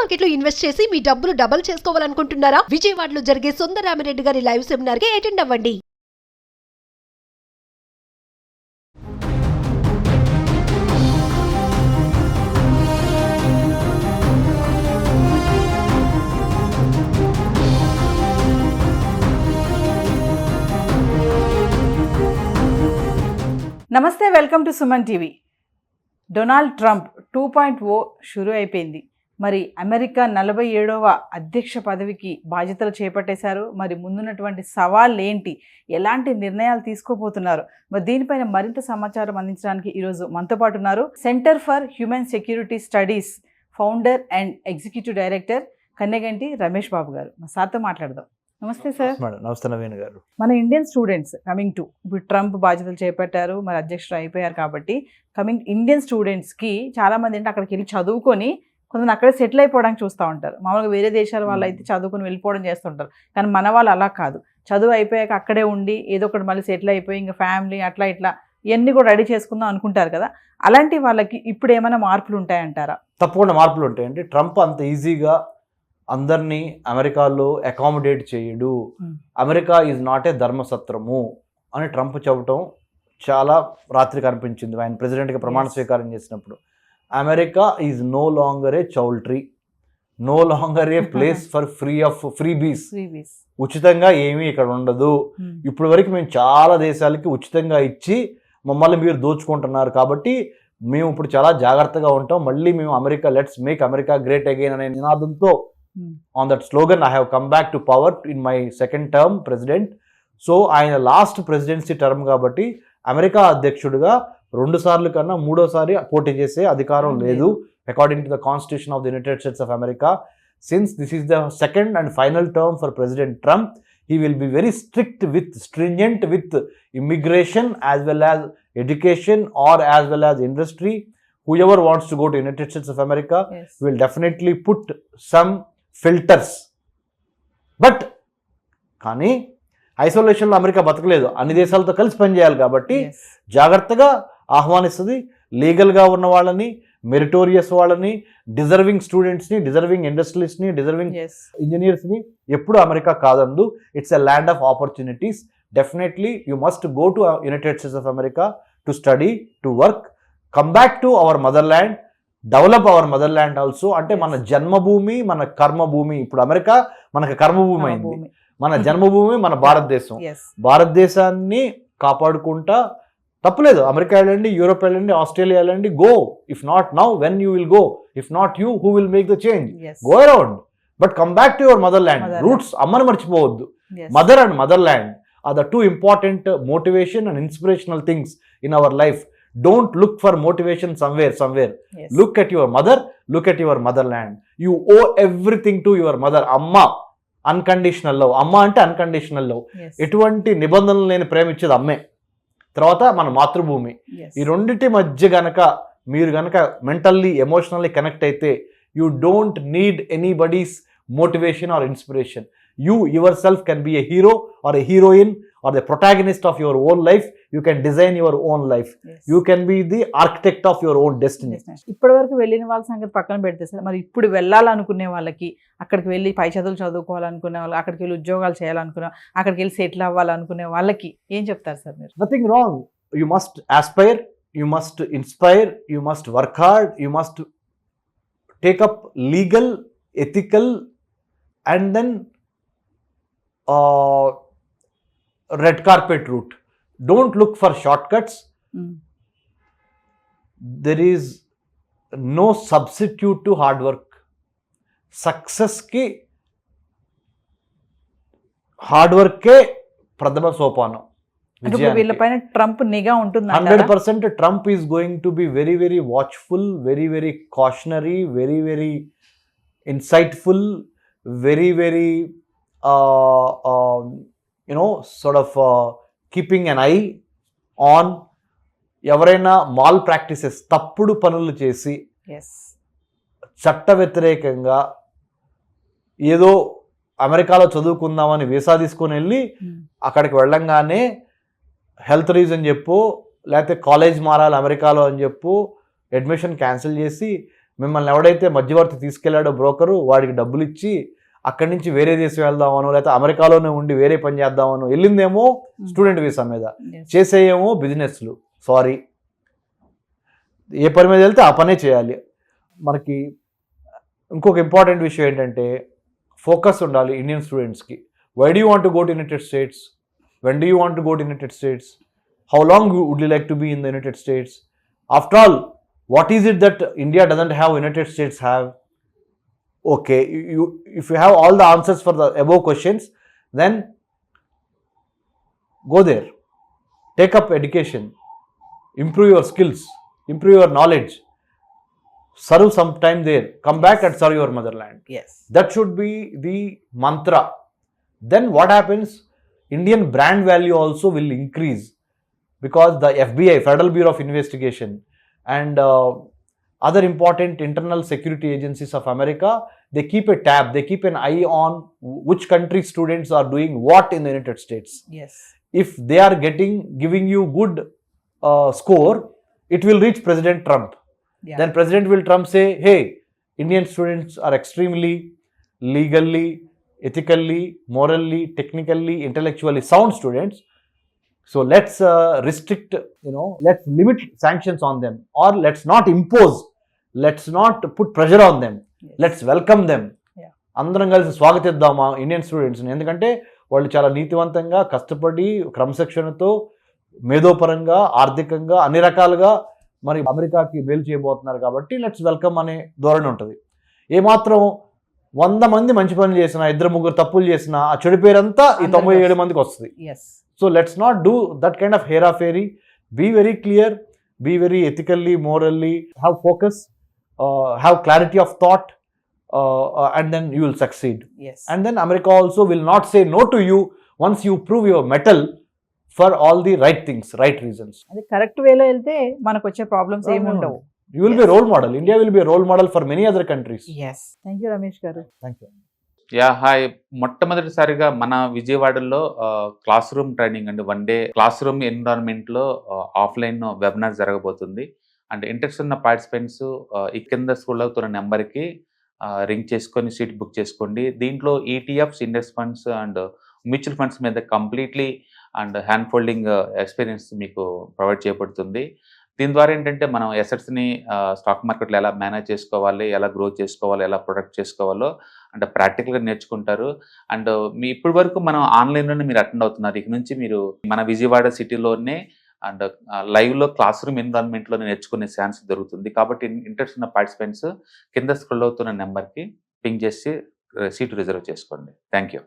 Market లో invest చేసి మీ డబ్బులు డబుల్ చేసుకోవాలనుకుంటున్నారా? విజయవాడలో జరిగే సుందరరామిరెడ్డి గారి లైవ్ సెమినార్ కి అటెండ్ అవ్వండి. నమస్తే, welcome to Suman TV. Donald Trump 2.0 షురూ అయిపోయింది. మరి అమెరికా 47వ అధ్యక్ష పదవికి బాధ్యతలు చేపట్టేశారు. మరి ముందున్నటువంటి సవాళ్ళు ఏంటి, ఎలాంటి నిర్ణయాలు తీసుకోబోతున్నారు, మరి దీనిపైన మరింత సమాచారం అందించడానికి ఈరోజు మనతో పాటు ఉన్నారు centre for human security studies founder and executive director Kanneganti Ramesh Babu గారు. మా సార్తో మాట్లాడదాం. నమస్తే సార్. నమస్తే నవీన్ గారు. మన ఇండియన్ స్టూడెంట్స్ కమింగ్ టు ఇప్పుడు ట్రంప్ బాధ్యతలు చేపట్టారు, మరి అధ్యక్షుడు అయిపోయారు కాబట్టి కమింగ్ ఇండియన్ స్టూడెంట్స్కి చాలామంది అంటే అక్కడికి వెళ్ళి చదువుకొని కొంతమంది అక్కడే సెటిల్ అయిపోవడానికి చూస్తూ ఉంటారు. మామూలుగా వేరే దేశాల వాళ్ళు అయితే చదువుకొని వెళ్ళిపోవడం చేస్తుంటారు. కానీ మన వాళ్ళు అలా కాదు, చదువు అయిపోయాక అక్కడే ఉండి ఏదో ఒకటి మళ్ళీ సెటిల్ అయిపోయి ఇంకా ఫ్యామిలీ అట్లా ఇట్లా ఇవన్నీ కూడా రెడీ చేసుకుందాం అనుకుంటారు కదా. అలాంటి వాళ్ళకి ఇప్పుడు ఏమైనా మార్పులు ఉంటాయంటారా? తప్పకుండా మార్పులు ఉంటాయండి. ట్రంప్ అంత ఈజీగా అందరినీ అమెరికాలో అకామిడేట్ చేయడు. అమెరికా ఈజ్ నాట్ ఏ ధర్మసత్రము అని ట్రంప్ చెప్పడం చాలా రాత్రి కనిపించింది ఆయన ప్రెసిడెంట్గా ప్రమాణ స్వీకారం చేసినప్పుడు. America is no longer a choultry, no longer a place for freebies. ఉచితంగా ఏమీ ఇక్కడ ఉండదు. ఇప్పుడు వరకు మేము చాలా దేశాలకి ఉచితంగా ఇచ్చి మమ్మల్ని మీరు దోచుకుంటున్నారు కాబట్టి మేము ఇప్పుడు చాలా జాగ్రత్తగా ఉంటాం. మళ్ళీ మేము America let's make America great again అనే నినాదంతో on that slogan I have come back to power in my second term president. So ఆయన లాస్ట్ ప్రెసిడెన్సీ టర్మ్ కాబట్టి అమెరికా అధ్యక్షుడిగా 2 సార్లు కన్నా 3వసారి పోటీ చేసే అధికారం లేదు according to the constitution of the United States of America. Since this is the second and final term for president Trump, he will be very stringent with immigration as well as education or as well as industry. Whoever wants to go to United States of America will definitely put some filters. But కానీ ఐసోలేషన్లో America బతకలేదు, అన్ని దేశాలతో కలిసి పనిచేయాలి కాబట్టి జాగ్రత్తగా ఆహ్వానిస్తుంది. లీగల్గా ఉన్న వాళ్ళని, మెరిటోరియస్ వాళ్ళని, డిజర్వింగ్ స్టూడెంట్స్ని, డిజర్వింగ్ ఇండస్ట్రియలిస్ట్ని, డిజర్వింగ్ ఇంజనీర్స్ని ఎప్పుడు అమెరికా కాదందు. It's a land of opportunities. Definitely you must go to United States of America to study, to work, come back to our motherland, develop our motherland also. అంటే మన జన్మభూమి, మన కర్మభూమి. ఇప్పుడు America మనకు కర్మభూమి అయింది, మన జన్మభూమి మన భారతదేశం. భారతదేశాన్ని కాపాడుకుంటా తప్పులేదు, అమెరికా వెళ్ళండి, యూరోప్ వెళ్ళండి, ఆస్ట్రేలియా వెళ్ళండి, go. If not now, when you will go? If not you, who will make the change? Go around, but come back to your motherland. Roots అమ్మని మర్చిపోవద్దు. Mother and motherland are the 2 important motivation and inspirational things in our life. Don't look for motivation somewhere. Look at your mother, look at your motherland. You owe everything to your mother. Amma unconditional love. Amma ante unconditional love. ఎటువంటి నిబంధనలు లేని ప్రేమ ఇచ్చేది అమ్మే. తర్వాత మన మాతృభూమి. ఈ రెండింటి మధ్య గనక మీరు గనక మెంటల్లీ ఎమోషనల్లీ కనెక్ట్ అయితే you don't need anybody's motivation or inspiration. You yourself can be a hero or a heroine or the protagonist of your own life. You can design your own life. You can be the architect of your own destiny. ఇప్పటి వరకు వెళ్ళిన వాళ్ళ సంగతి పక్కన పెడితే sir, మరి ఇప్పుడు వెళ్ళాలనుకునే వాళ్ళకి, అక్కడికి వెళ్ళి పై చదువులు చదువుకోవాలనుకునే వాళ్ళు, అక్కడికి వెళ్ళి ఉద్యోగాలు చేయాలనుకునే, అక్కడికి వెళ్ళి సెటిల్ అవ్వాలనుకునే వాళ్ళకి ఏం చెప్తారు సార్ మీరు? Nothing wrong. You must aspire, you must inspire, you must work hard, you must take up legal, ethical and then red carpet route. Don't look for shortcuts. There is no substitute to hard work. Success ki hard work ke pradhama sopanam. వీళ్ళపైన Trump నిఘా ఉంటుంది. 100% Trump is going to be very, very watchful, very, very cautionary, very, very insightful, very, very keeping an eye on ఎవరైనా mall practices, తప్పుడు పనులు చేసి చట్ట వ్యతిరేకంగా ఏదో అమెరికాలో చదువుకుందామని వీసా తీసుకొని వెళ్ళి అక్కడికి వెళ్ళంగానే హెల్త్ రీజన్ చెప్పు, లేకపోతే కాలేజ్ మారాలి అమెరికాలో అని చెప్పు, అడ్మిషన్ క్యాన్సిల్ చేసి మిమ్మల్ని ఎవడైతే మధ్యవర్తి తీసుకెళ్లాడో బ్రోకరు వాడికి డబ్బులు ఇచ్చి అక్కడి నుంచి వేరే దేశం వెళ్దామనో లేకపోతే అమెరికాలోనే ఉండి వేరే పని చేద్దామనో, వెళ్ళిందేమో స్టూడెంట్ వీసా మీద, చేసేయేమో బిజినెస్లు. సారీ, ఏ పని మీద వెళ్తే ఆ పనే చేయాలి. మనకి ఇంకొక ఇంపార్టెంట్ విషయం ఏంటంటే ఫోకస్ ఉండాలి ఇండియన్ స్టూడెంట్స్కి. Why do you want to go to United States? When do you want to go to United States? How long would you like to be in the United States? After all, what is it that India doesn't have, United States have? Okay, if you have all the answers for the above questions, then go there, take up education, improve your skills, improve your knowledge, serve some time there, come back and serve your motherland. Yes. That should be the mantra. Then what happens? Indian brand value also will increase, because the FBI, Federal Bureau of Investigation, and other important internal security agencies of America, they keep a tab, they keep an eye on which country students are doing what in the United States. Yes. If they are giving you good score, it will reach President Trump. Yeah. Then President will Trump say, hey, Indian students are extremely legally, ethically, morally, technically, intellectually sound students. So let's restrict, let's limit sanctions on them, or let's not impose, let's not put pressure on them. Yes. Let's welcome them. Yeah. అందరం కలిసి స్వాగతిద్దామా Indian స్టూడెంట్స్ని? ఎందుకంటే వాళ్ళు చాలా నీతివంతంగా కష్టపడి క్రమశిక్షణతో మేధోపరంగా ఆర్థికంగా అన్ని రకాలుగా మరి అమెరికాకి మేలు చేయబోతున్నారు కాబట్టి లెట్స్ వెల్కమ్ అనే ధోరణి ఉంటుంది. ఏమాత్రం 100 మంది మంచి పనులు చేసినా, 2-3 తప్పులు చేసినా ఆ చెడు పేరంతా ఈ 97 మందికి వస్తుంది. Yes. So let's not do that kind of hera-fairy. Be very clear, be very ethically, morally, have focus, have clarity of thought, and then you will succeed. Yes. And then America also will not say no to you once you prove your mettle for all the right things, right reasons. అది correct వేలో వెళ్తే మనకు వచ్చే problems ఏమి ఉండవు. You will be a role model. India will be a role model for many other countries. Yes. Thank you, Ramesh గారు. Thank you. Hi. మొట్టమొదటిసారిగా మన విజయవాడలో క్లాస్ రూమ్ ట్రైనింగ్ అండి, 1 డే క్లాస్ రూమ్ ఎన్విరాన్మెంట్లో ఆఫ్లైన్ వెబినార్ జరగబోతుంది. And interest ఉన్న participants ఈ కింద స్కూల్లో అవుతున్న నెంబర్కి రింగ్ చేసుకొని సీట్ బుక్ చేసుకోండి. దీంట్లో ETFs, index funds and mutual funds మీద completely and hand folding experience మీకు ప్రొవైడ్ చేయబడుతుంది. దీని ద్వారా ఏంటంటే మనం ఎసెట్స్ని స్టాక్ మార్కెట్లో ఎలా మేనేజ్ చేసుకోవాలి, ఎలా గ్రో చేసుకోవాలి, ఎలా ప్రొడక్ట్ చేసుకోవాలో అంటే ప్రాక్టికల్గా నేర్చుకుంటారు. అండ్ మీ ఇప్పటి వరకు మనం ఆన్లైన్లోనే మీరు అటెండ్ అవుతున్నారు. ఇక నుంచి మీరు మన విజయవాడ సిటీలోనే అండ్ లైవ్లో క్లాస్ రూమ్ ఎన్విరాన్మెంట్లో నేర్చుకునే ఛాన్స్ దొరుకుతుంది. కాబట్టి ఇంట్రెస్ట్ ఉన్న పార్టిసిపెంట్స్ కింద స్క్రోల్ అవుతున్న నెంబర్కి పింగ్ చేసి సీటు రిజర్వ్ చేసుకోండి. Thank you.